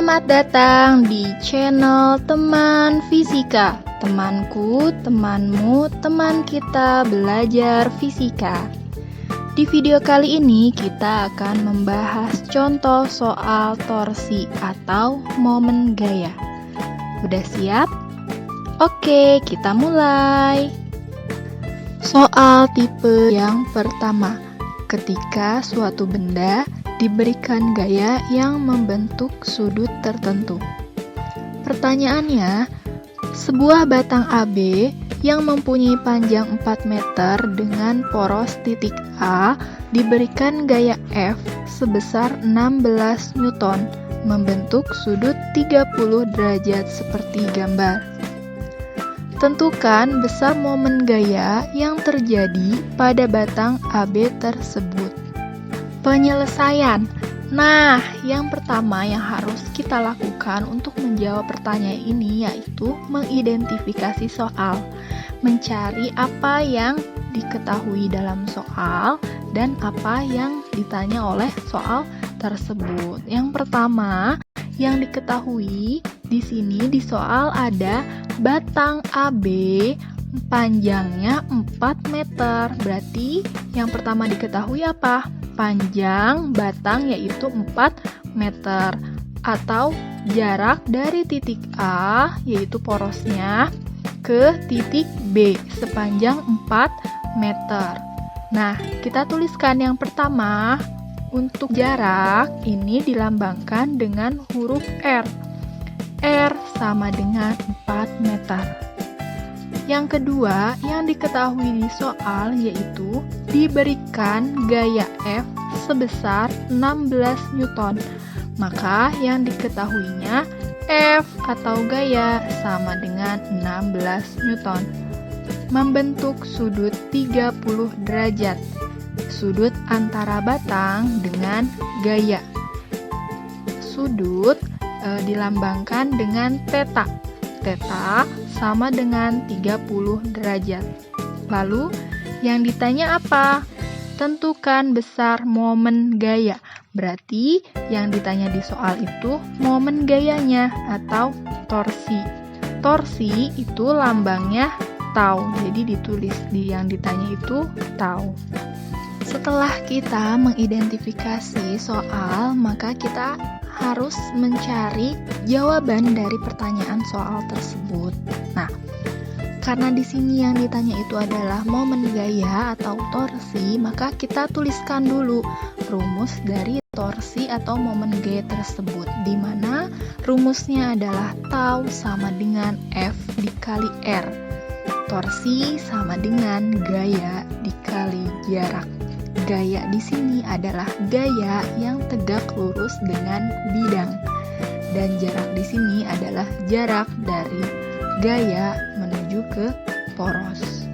Selamat datang di channel Teman Fisika. Temanku, temanmu, teman kita belajar fisika. Di video kali ini kita akan membahas contoh soal torsi atau momen gaya. Udah siap? Oke, kita mulai. Soal tipe yang pertama. Ketika suatu benda diberikan gaya yang membentuk sudut tertentu. Pertanyaannya, sebuah batang AB yang mempunyai panjang 4 meter dengan poros titik A diberikan gaya F sebesar 16 Newton, membentuk sudut 30 derajat seperti gambar. Tentukan besar momen gaya yang terjadi pada batang AB tersebut. Penyelesaian. Nah, yang pertama yang harus kita lakukan untuk menjawab pertanyaan ini yaitu mengidentifikasi soal, mencari apa yang diketahui dalam soal dan apa yang ditanya oleh soal tersebut. Yang pertama, yang diketahui di sini di soal ada batang AB panjangnya 4 meter. Berarti yang pertama diketahui apa? Panjang batang yaitu 4 meter atau jarak dari titik A yaitu porosnya ke titik B sepanjang 4 meter. Nah, kita tuliskan yang pertama. Untuk jarak ini dilambangkan dengan huruf R. R sama dengan 4 meter. Yang kedua, yang diketahui di soal yaitu diberikan gaya F sebesar 16 Newton. Maka yang diketahuinya F atau gaya sama dengan 16 Newton. Membentuk sudut 30 derajat. Sudut antara batang dengan gaya. Sudut dilambangkan dengan theta. Theta sama dengan 30 derajat. Lalu, yang ditanya apa? Tentukan besar momen gaya. Berarti, yang ditanya di soal itu momen gayanya atau torsi. Torsi itu lambangnya tau. Jadi ditulis di yang ditanya itu tau. Setelah kita mengidentifikasi soal, maka kita harus mencari jawaban dari pertanyaan soal tersebut. Nah, karena di sini yang ditanya itu adalah momen gaya atau torsi, maka kita tuliskan dulu rumus dari torsi atau momen gaya tersebut, di mana rumusnya adalah tau sama dengan F dikali R. Torsi sama dengan gaya dikali jarak. Gaya di sini adalah gaya yang tegak lurus dengan bidang, dan jarak di sini adalah jarak dari gaya menuju ke poros.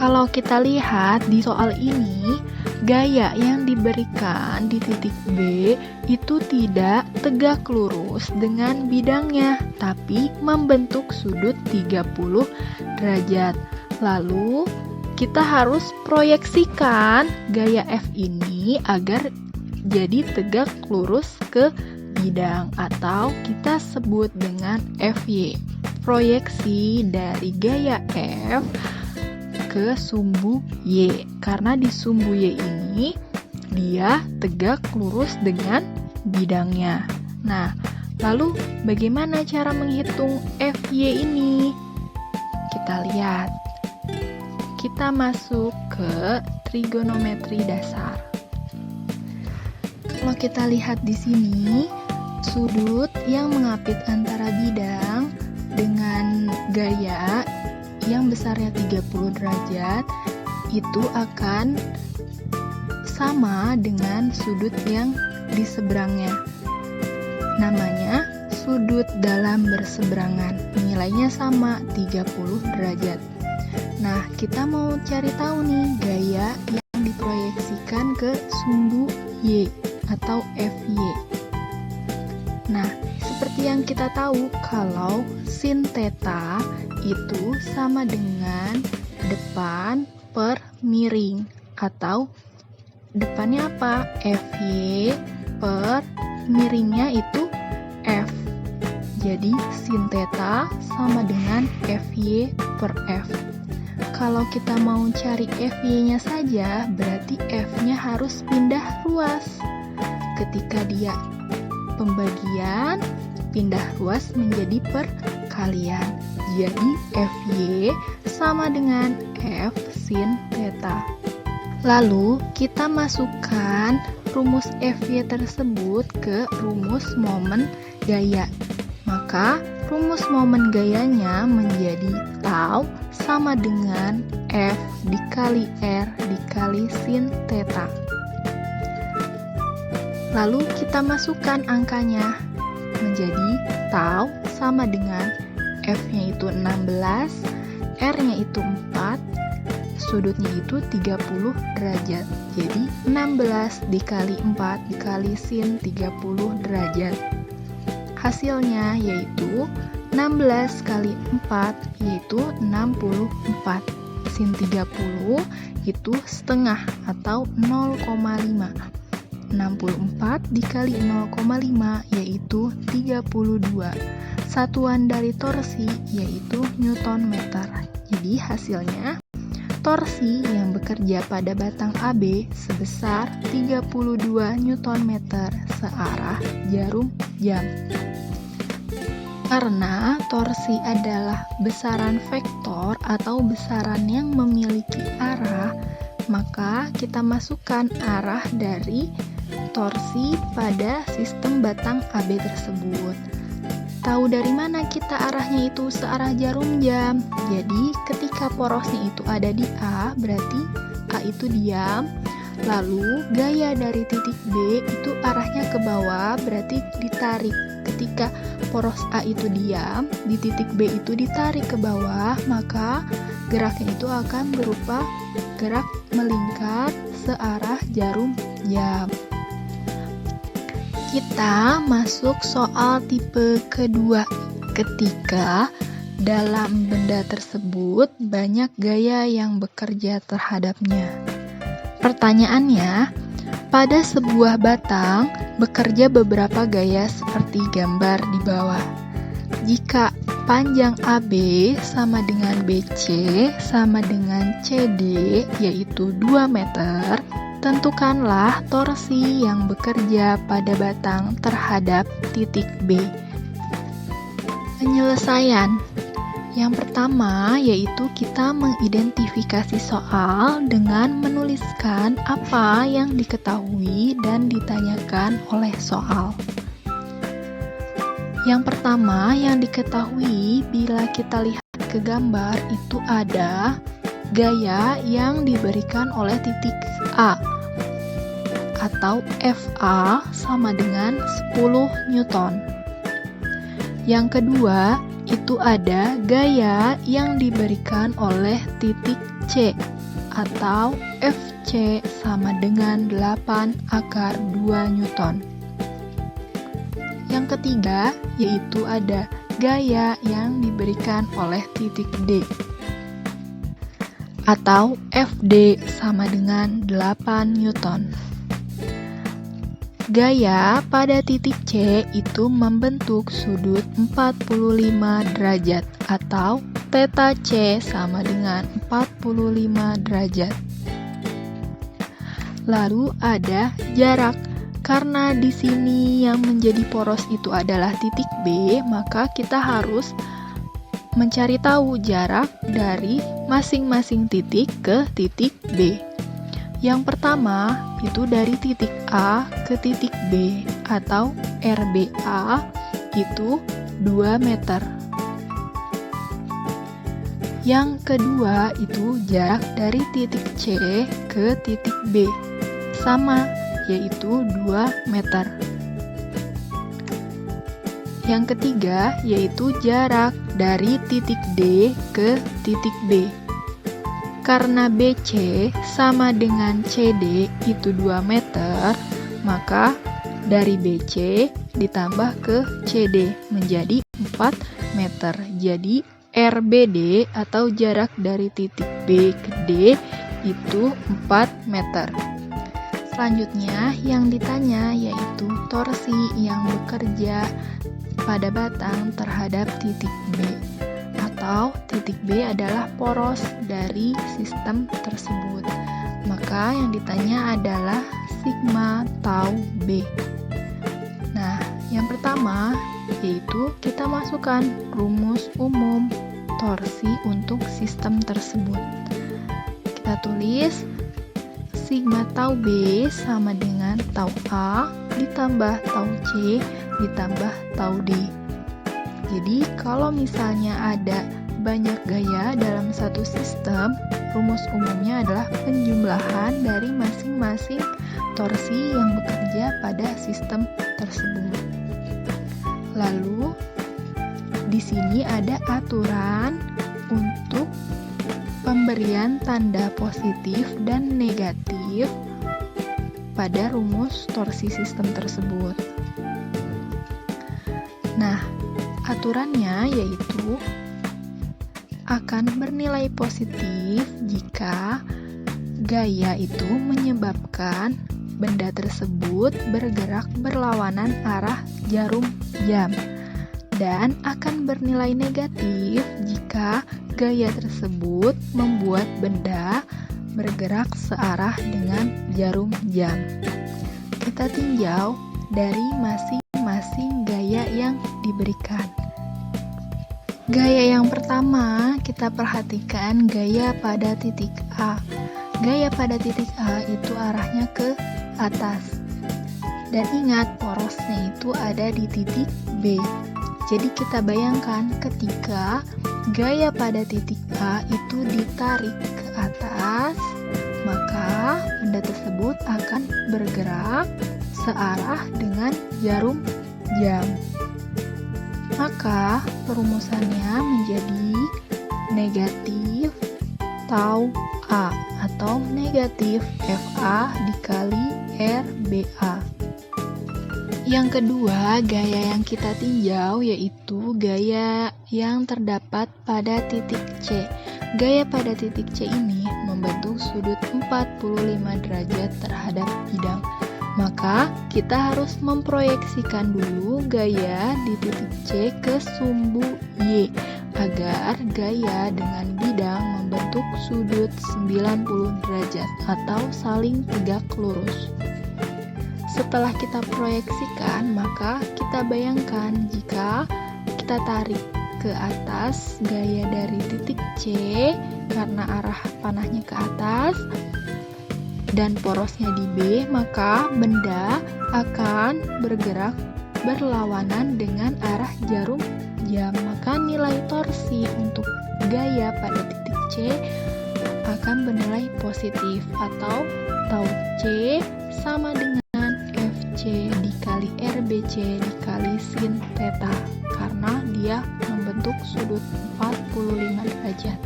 Kalau kita lihat di soal ini, gaya yang diberikan di titik B itu tidak tegak lurus dengan bidangnya, tapi membentuk sudut 30 derajat. Lalu, kita harus proyeksikan gaya F ini agar jadi tegak lurus ke bidang atau kita sebut dengan FY. Proyeksi dari gaya F ke sumbu Y. Karena di sumbu Y ini dia tegak lurus dengan bidangnya. Nah, lalu bagaimana cara menghitung FY ini? Kita lihat. Kita masuk ke trigonometri dasar. Kalau kita lihat di sini, sudut yang mengapit antara bidang dengan gaya yang besarnya 30 derajat itu akan sama dengan sudut yang di seberangnya. Namanya sudut dalam berseberangan. Nilainya sama 30 derajat. Nah, kita mau cari tahu nih gaya yang diproyeksikan ke sumbu Y atau FY. Nah, seperti yang kita tahu kalau sin theta itu sama dengan depan per miring atau depannya apa? FY per miringnya itu Jadi sin theta sama dengan FY per F. Kalau kita mau cari FY-nya saja, berarti F-nya harus pindah ruas. Ketika dia pembagian, pindah ruas menjadi perkalian. Jadi FY sama dengan F sin theta. Lalu kita masukkan rumus FY tersebut ke rumus momen gaya. Maka rumus momen gayanya menjadi tau sama dengan F dikali R dikali sin theta. Lalu kita masukkan angkanya menjadi tau sama dengan F-nya itu 16, R-nya itu 4, sudutnya itu 30 derajat. Jadi 16 dikali 4 dikali sin 30 derajat. Hasilnya yaitu 16 kali 4 yaitu 64. Sin 30 itu setengah atau 0,5. 64 dikali 0,5 yaitu 32. Satuan dari torsi yaitu Newton meter. Jadi hasilnya torsi yang bekerja pada batang AB sebesar 32 Newton meter searah jarum jam. Karena torsi adalah besaran vektor atau besaran yang memiliki arah, maka kita masukkan arah dari torsi pada sistem batang AB tersebut. Tahu dari mana kita arahnya itu searah jarum jam? Jadi ketika porosnya itu ada di A, berarti A itu diam. Lalu gaya dari titik B itu arahnya ke bawah, berarti ditarik. Ketika poros A itu diam, di titik B itu ditarik ke bawah, maka geraknya itu akan berupa gerak melingkar searah jarum jam. Kita masuk soal tipe kedua. Ketika dalam benda tersebut banyak gaya yang bekerja terhadapnya. Pertanyaannya, pada sebuah batang bekerja beberapa gaya seperti gambar di bawah. Jika panjang AB sama dengan BC sama dengan CD yaitu 2 meter, tentukanlah torsi yang bekerja pada batang terhadap titik B. Penyelesaian. Yang pertama yaitu kita mengidentifikasi soal dengan menuliskan apa yang diketahui dan ditanyakan oleh soal. Yang pertama yang diketahui bila kita lihat ke gambar itu ada gaya yang diberikan oleh titik A atau FA sama dengan 10 Newton. Yang kedua itu ada gaya yang diberikan oleh titik C atau FC sama dengan 8 akar 2 Newton. Yang ketiga yaitu ada gaya yang diberikan oleh titik D atau FD sama dengan 8 Newton. Gaya pada titik C itu membentuk sudut 45 derajat atau theta C sama dengan 45 derajat. Lalu ada jarak. Karena di sini yang menjadi poros itu adalah titik B, maka kita harus mencari tahu jarak dari masing-masing titik ke titik B. Yang pertama itu dari titik A ke titik B atau RBA itu 2 meter. Yang kedua itu jarak dari titik C ke titik B sama yaitu 2 meter. Yang ketiga yaitu jarak dari titik D ke titik B. Karena BC sama dengan CD itu 2 meter, maka dari BC ditambah ke CD menjadi 4 meter. Jadi RBD atau jarak dari titik B ke D itu 4 meter. Selanjutnya yang ditanya yaitu torsi yang bekerja pada batang terhadap titik B, atau titik B adalah poros dari sistem tersebut. Maka yang ditanya adalah sigma tau B. Nah, yang pertama yaitu kita masukkan rumus umum torsi untuk sistem tersebut. Kita tulis sigma tau B sama dengan tau A ditambah tau C ditambah tau D. Jadi kalau misalnya ada banyak gaya dalam satu sistem, rumus umumnya adalah penjumlahan dari masing-masing torsi yang bekerja pada sistem tersebut. Lalu di sini ada aturan untuk pemberian tanda positif dan negatif pada rumus torsi sistem tersebut. Nah, aturannya yaitu akan bernilai positif jika gaya itu menyebabkan benda tersebut bergerak berlawanan arah jarum jam, dan akan bernilai negatif jika gaya tersebut membuat benda bergerak searah dengan jarum jam. Kita tinjau dari masing-masing gaya yang diberikan. Gaya yang pertama, kita perhatikan gaya pada titik A. Gaya pada titik A itu arahnya ke atas. Dan ingat, porosnya itu ada di titik B. Jadi kita bayangkan ketika gaya pada titik A itu ditarik ke atas, maka benda tersebut akan bergerak searah dengan jarum jam. Maka perumusannya menjadi negatif tau A atau negatif FA dikali RBA. Yang kedua, gaya yang kita tinjau yaitu gaya yang terdapat pada titik C. Gaya pada titik C ini membentuk sudut 45 derajat terhadap bidang. Maka kita harus memproyeksikan dulu gaya di titik C ke sumbu Y agar gaya dengan bidang membentuk sudut 90 derajat atau saling tegak lurus. Setelah kita proyeksikan, maka kita bayangkan jika kita tarik ke atas gaya dari titik C karena arah panahnya ke atas dan porosnya di B, maka benda akan bergerak berlawanan dengan arah jarum jam. Maka nilai torsi untuk gaya pada titik C akan bernilai positif atau tau C sama dengan FC dikali RBC dikali sin theta karena dia membentuk sudut 45 derajat.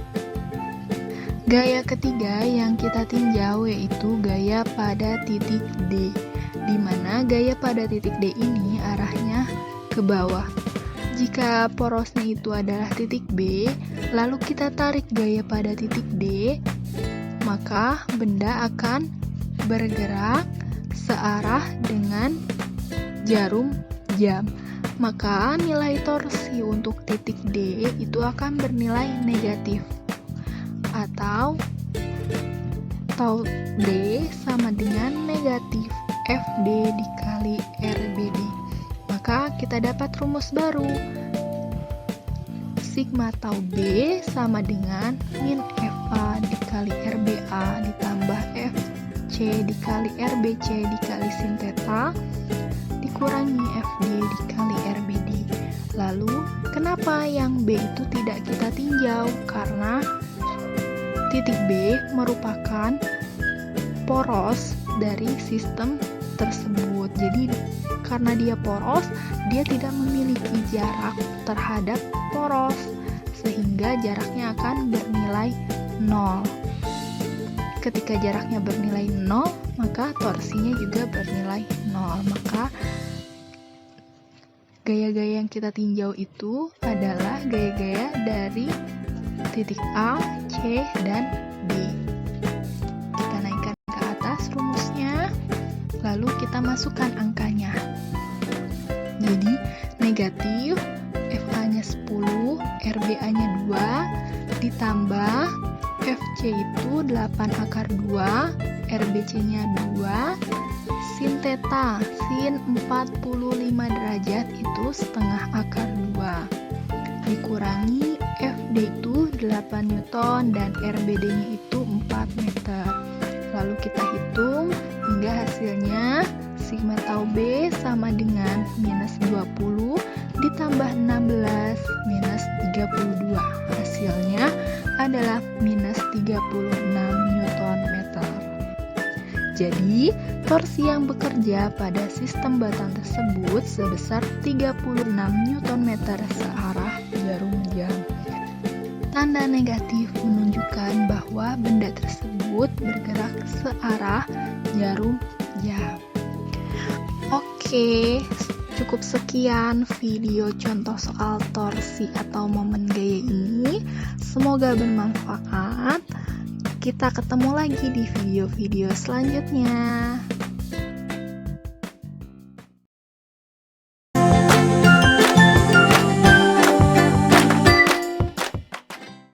Gaya ketiga yang kita tinjau yaitu gaya pada titik D, di mana gaya pada titik D ini arahnya ke bawah. Jika porosnya itu adalah titik B, lalu kita tarik gaya pada titik D, maka benda akan bergerak searah dengan jarum jam. Maka nilai torsi untuk titik D itu akan bernilai negatif atau tau D sama dengan negatif FD dikali RBD. Maka kita dapat rumus baru. Sigma tau B sama dengan min FA dikali RBA ditambah FC dikali RBC dikali sin theta dikurangi FD dikali RBD. Lalu kenapa yang B itu tidak kita tinjau? Karena titik B merupakan poros dari sistem tersebut. Jadi karena dia poros, dia tidak memiliki jarak terhadap poros, sehingga jaraknya akan bernilai 0. Ketika jaraknya bernilai 0, maka torsinya juga bernilai 0. Maka gaya-gaya yang kita tinjau itu adalah gaya-gaya dari titik A, C, dan D. Kita naikkan ke atas rumusnya, lalu kita masukkan angkanya. Jadi negatif, FA-nya 10, RBA-nya 2, ditambah FC itu 8/2, RBC-nya 2, sin theta, sin 45 derajat itu setengah akar 2, dikurangi FD itu 8 Newton dan RBD-nya itu 4 meter. Lalu kita hitung hingga hasilnya sigma tau B sama dengan minus 20 ditambah 16 minus 32. Hasilnya adalah minus 36 Newton meter. Jadi, torsi yang bekerja pada sistem batang tersebut sebesar 36 Newton meter searah jarum jam. Tanda negatif menunjukkan bahwa benda tersebut bergerak searah jarum jam. Oke, cukup sekian video contoh soal torsi atau momen gaya ini. Semoga bermanfaat. Kita ketemu lagi di video-video selanjutnya.